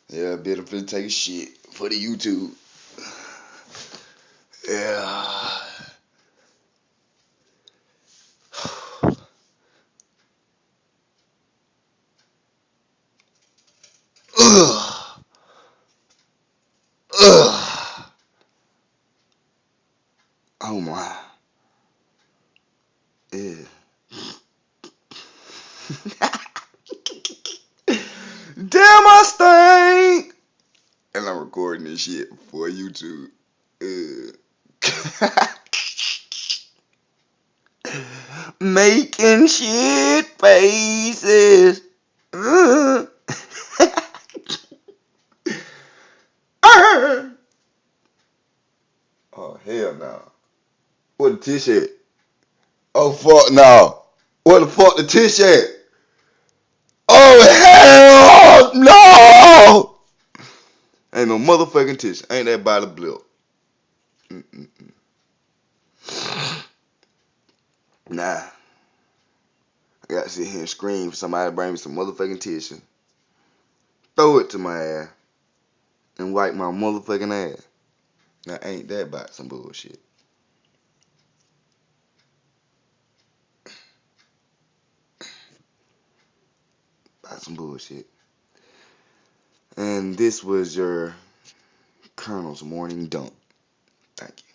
Yeah, better finna take a shit for the YouTube. Yeah. Ugh. Ugh. Oh my. Yeah. Damn, I stink. And I'm recording this shit for YouTube. Making shit faces. Oh hell no. What the tish at? Oh fuck no. What the fuck the tish at? Oh hell no! Ain't no motherfucking tish. Ain't that by the blip. Mm-mm-mm. Nah. I gotta sit here and scream for somebody to bring me some motherfucking tissue. Throw it to my ass and wipe my motherfucking ass. Now ain't that about some bullshit? About some bullshit. And this was your Colonel's morning dump. Thank you.